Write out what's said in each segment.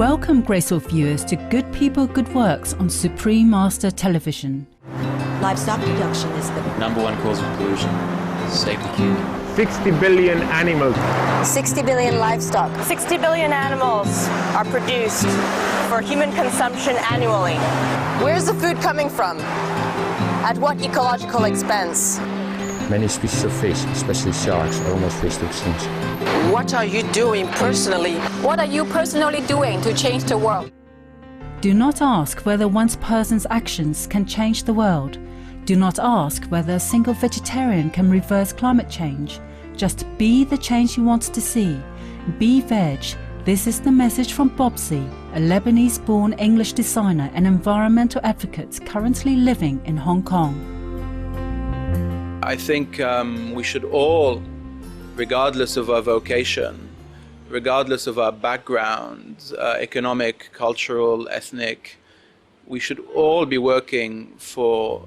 Welcome, graceful viewers, to Good People, Good Works on Supreme Master Television. Livestock production is the #1 cause of pollution. Save the king. 60 billion animals. 60 billion livestock. 60 billion animals are produced for human consumption annually. Where's the food coming from? At what ecological expense? Many species of fish, especially sharks, are almost faced to extinction. What are you doing personally? What are you personally doing to change the world? Do not ask whether one person's actions can change the world. Do not ask whether a single vegetarian can reverse climate change. Just be the change you want to see. Be veg. This is the message from Bobsy, a Lebanese-born English designer and environmental advocate currently living in Hong Kong. I think we should all, regardless of our vocation, regardless of our background, economic, cultural, ethnic, we should all be working for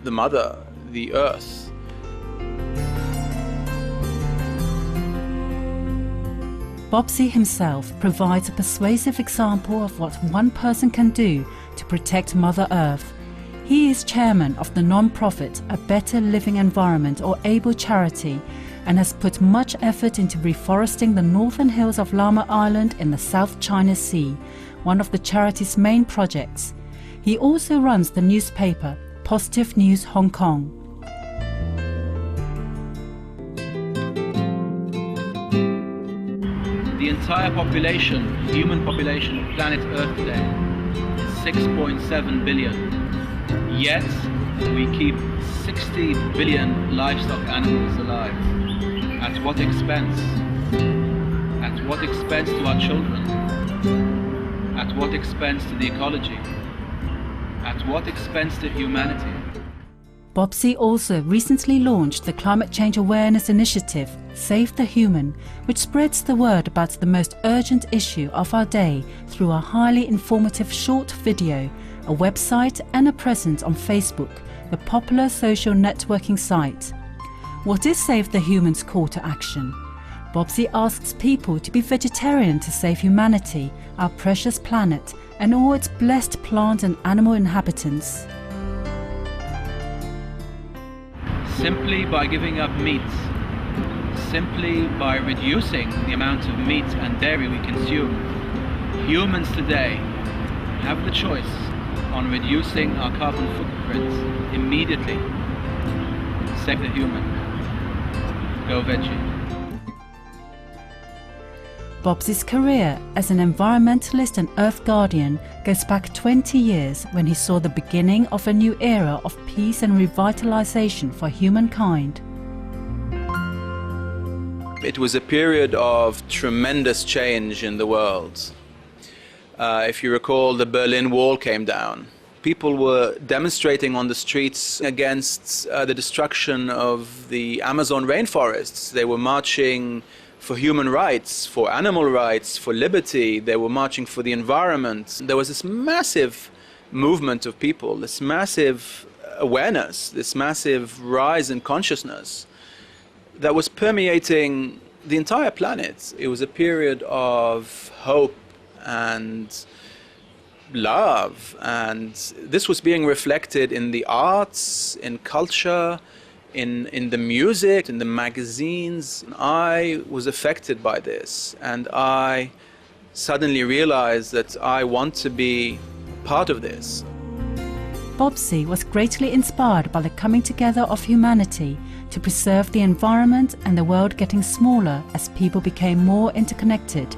the mother, the earth. Bobsy himself provides a persuasive example of what one person can do to protect Mother Earth. He is chairman of the non-profit A Better Living Environment or ABLE charity, and has put much effort into reforesting the northern hills of Lamma Island in the South China Sea, one of the charity's main projects. He also runs the newspaper Positive News Hong Kong. The entire population, human population of planet Earth today is 6.7 billion. Yet, we keep 60 billion livestock animals alive. At what expense? At what expense to our children? At what expense to the ecology? At what expense to humanity? Bobsy also recently launched the climate change awareness initiative, Save the Human, which spreads the word about the most urgent issue of our day through a highly informative short video, a website and a presence on Facebook, the popular social networking site. What is Save the Human's call to action? Bobsy asks people to be vegetarian to save humanity, our precious planet, and all its blessed plant and animal inhabitants. Simply by giving up meat, simply by reducing the amount of meat and dairy we consume, humans today have the choice on reducing our carbon footprint immediately. Save the human. Go veggie. Bobsy's career as an environmentalist and earth guardian goes back 20 years when he saw the beginning of a new era of peace and revitalization for humankind. It was a period of tremendous change in the world. If you recall, the Berlin Wall came down. People were demonstrating on the streets against the destruction of the Amazon rainforests. They were marching for human rights, for animal rights, for liberty. They were marching for the environment. There was this massive movement of people, this massive awareness, this massive rise in consciousness that was permeating the entire planet. It was a period of hope and love, and this was being reflected in the arts, in culture, in the music, in the magazines. I was affected by this, and I suddenly realized that I want to be part of this. Bobsy was greatly inspired by the coming together of humanity to preserve the environment and the world getting smaller as people became more interconnected.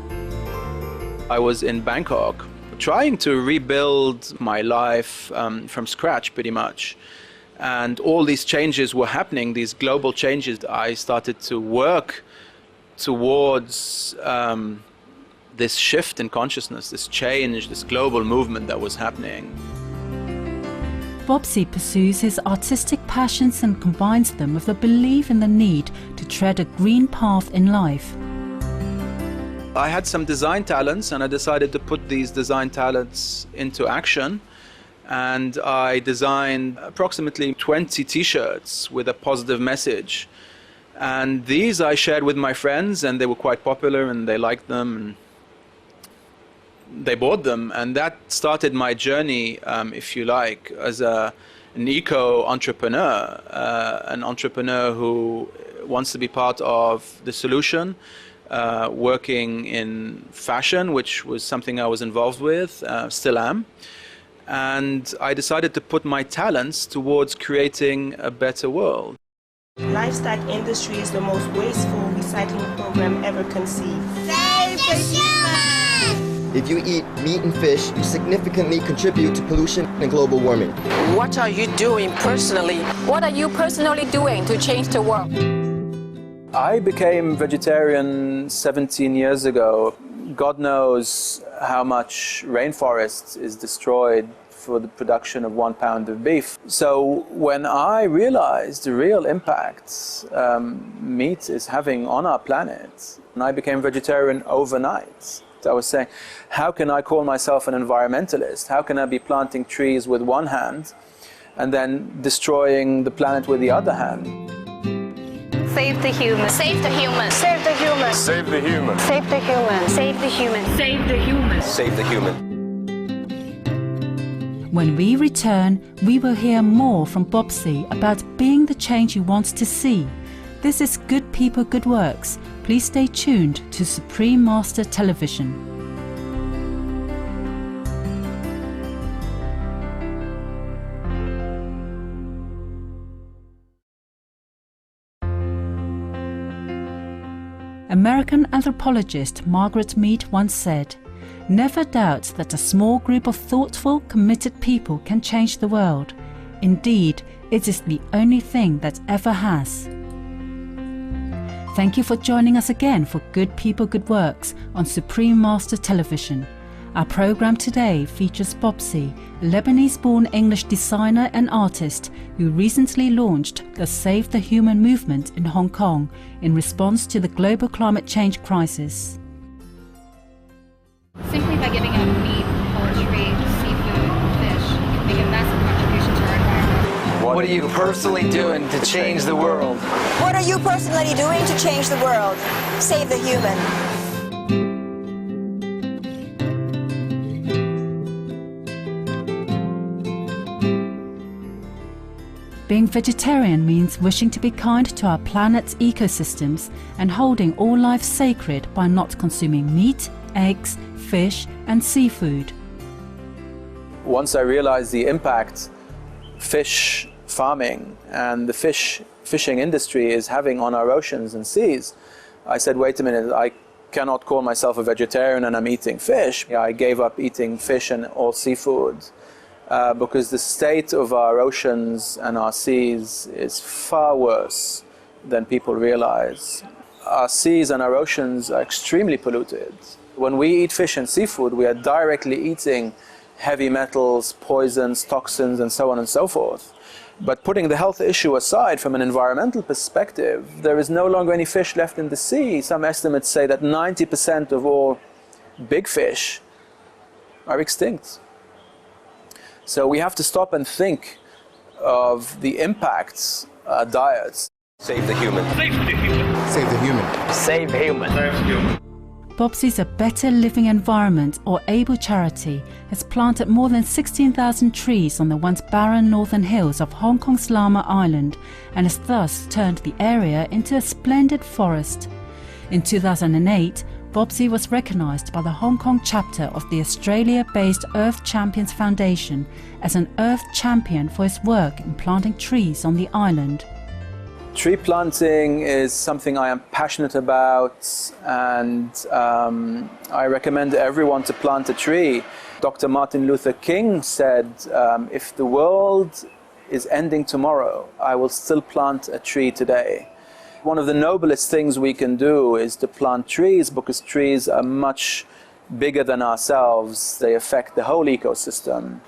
I was in Bangkok trying to rebuild my life from scratch pretty much. And all these changes were happening, these global changes. I started to work towards this shift in consciousness, this change, this global movement that was happening. Bobsy pursues his artistic passions and combines them with a belief in the need to tread a green path in life. I had some design talents, and I decided to put these design talents into action. And I designed approximately 20 t-shirts with a positive message. And these I shared with my friends, and they were quite popular and they liked them. And they bought them, and that started my journey, if you like, as an eco-entrepreneur, an entrepreneur who wants to be part of the solution, working in fashion, which was something I was involved with, still am. And I decided to put my talents towards creating a better world. Livestock industry is the most wasteful recycling program ever conceived. Save the human! If you eat meat and fish, you significantly contribute to pollution and global warming. What are you doing personally? What are you personally doing to change the world? I became vegetarian 17 years ago. God knows how much rainforest is destroyed for the production of 1 pound of beef. So when I realized the real impacts meat is having on our planet, and I became vegetarian overnight, I was saying, how can I call myself an environmentalist? How can I be planting trees with one hand and then destroying the planet with the other hand? Save the human. Save the human. Save the human. Save the human. Save the human. Save the human. Save the human. Save the human. When we return, we will hear more from Bobsy about being the change he wants to see. This is Good People, Good Works. Please stay tuned to Supreme Master Television. American anthropologist Margaret Mead once said, "Never doubt that a small group of thoughtful, committed people can change the world. Indeed, it is the only thing that ever has." Thank you for joining us again for Good People, Good Works on Supreme Master Television. Our program today features Bobsy, a Lebanese-born English designer and artist who recently launched the Save the Human movement in Hong Kong in response to the global climate change crisis. Simply by giving up meat, poultry, seafood, fish, you can make a massive contribution to our environment. What are you personally doing to change the world? What are you personally doing to change the world? Save the human. Being vegetarian means wishing to be kind to our planet's ecosystems and holding all life sacred by not consuming meat, eggs, fish and seafood. Once I realized the impact fish farming and the fishing industry is having on our oceans and seas, I said, wait a minute, I cannot call myself a vegetarian and I'm eating fish. I gave up eating fish and all seafood because the state of our oceans and our seas is far worse than people realize. Our seas and our oceans are extremely polluted. When we eat fish and seafood, we are directly eating heavy metals, poisons, toxins, and so on and so forth. But putting the health issue aside, from an environmental perspective, there is no longer any fish left in the sea. Some estimates say that 90% of all big fish are extinct. So we have to stop and think of the impacts our diets. Save the human. Save the human. Save the human. Save human. Save the human. Bobsy's A Better Living Environment or ABLE charity has planted more than 16,000 trees on the once barren northern hills of Hong Kong's Lamma Island and has thus turned the area into a splendid forest. In 2008, Bobsy was recognised by the Hong Kong chapter of the Australia-based Earth Champions Foundation as an Earth Champion for his work in planting trees on the island. Tree planting is something I am passionate about, and I recommend everyone to plant a tree. Dr. Martin Luther King said, if the world is ending tomorrow, I will still plant a tree today. One of the noblest things we can do is to plant trees, because trees are much bigger than ourselves. They affect the whole ecosystem.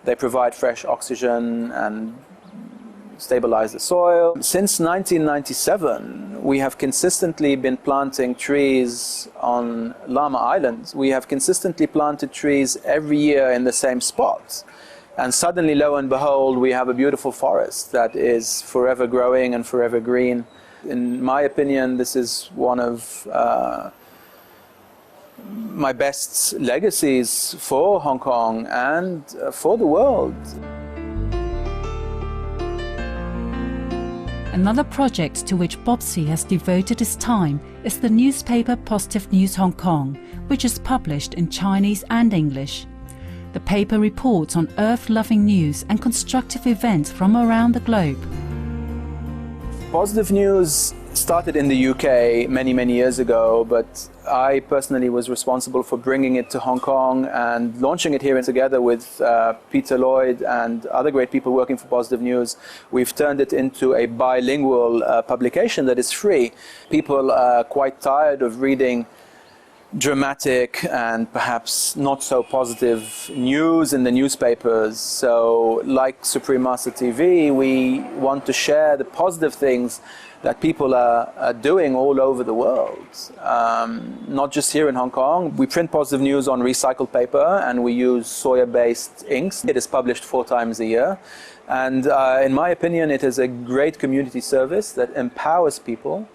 They provide fresh oxygen and stabilize the soil. Since 1997, we have consistently been planting trees on Lamma Island. We have consistently planted trees every year in the same spot. And suddenly, lo and behold, we have a beautiful forest that is forever growing and forever green. In my opinion, this is one of my best legacies for Hong Kong and for the world. Another project to which Bobsy has devoted his time is the newspaper Positive News Hong Kong, which is published in Chinese and English. The paper reports on earth-loving news and constructive events from around the globe. Positive News started in the UK many years ago, but I personally was responsible for bringing it to Hong Kong and launching it here together with Peter Lloyd and other great people working for Positive News. We've turned it into a bilingual publication that is free. People are quite tired of reading dramatic and perhaps not so positive news in the newspapers. So like Supreme Master TV, we want to share the positive things that people are doing all over the world, not just here in Hong Kong. We print Positive News on recycled paper and we use soya-based inks. It is published 4 times a year, and in my opinion it is a great community service that empowers people,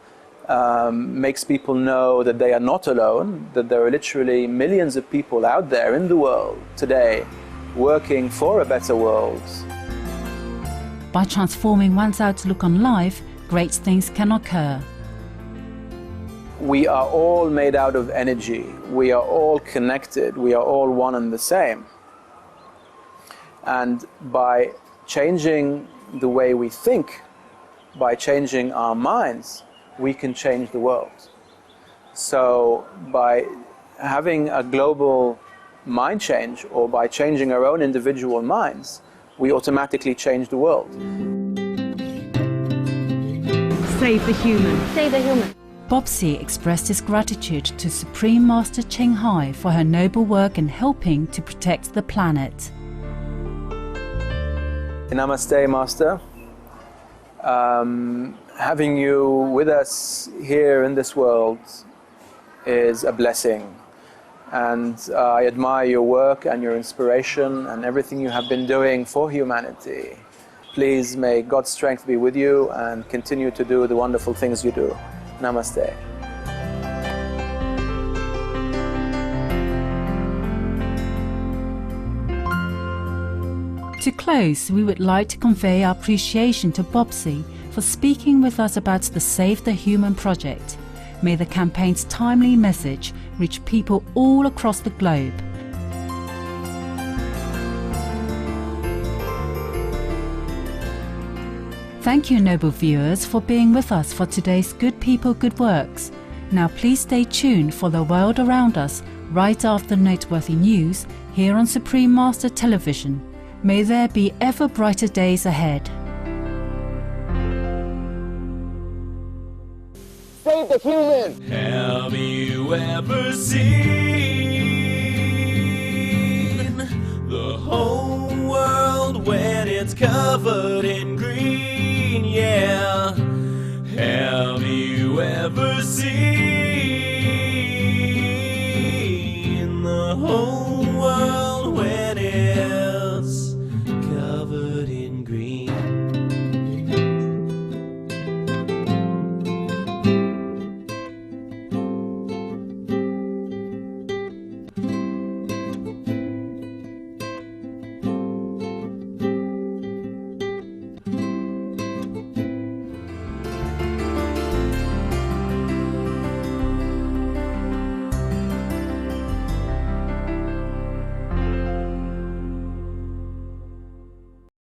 makes people know that they are not alone, that there are literally millions of people out there in the world today working for a better world. By transforming one's outlook on life, great things can occur. We are all made out of energy. We are all connected. We are all one and the same. And by changing the way we think, by changing our minds, we can change the world. So by having a global mind change, or by changing our own individual minds, we automatically change the world. Save the human. Save the human. Bobsy expressed his gratitude to Supreme Master Ching Hai for her noble work in helping to protect the planet. Namaste, Master. Having you with us here in this world is a blessing, and I admire your work and your inspiration and everything you have been doing for humanity. Please may God's strength be with you and continue to do the wonderful things you do. Namaste. To close, we would like to convey our appreciation to Bobsy for speaking with us about the Save the Human project. May the campaign's timely message reach people all across the globe. Thank you, noble viewers, for being with us for today's Good People, Good Works. Now please stay tuned for the world around us right after noteworthy news here on Supreme Master Television. May there be ever brighter days ahead. Save the human! Have you ever seen the whole world when it's covered in green? Yeah. Have you ever seen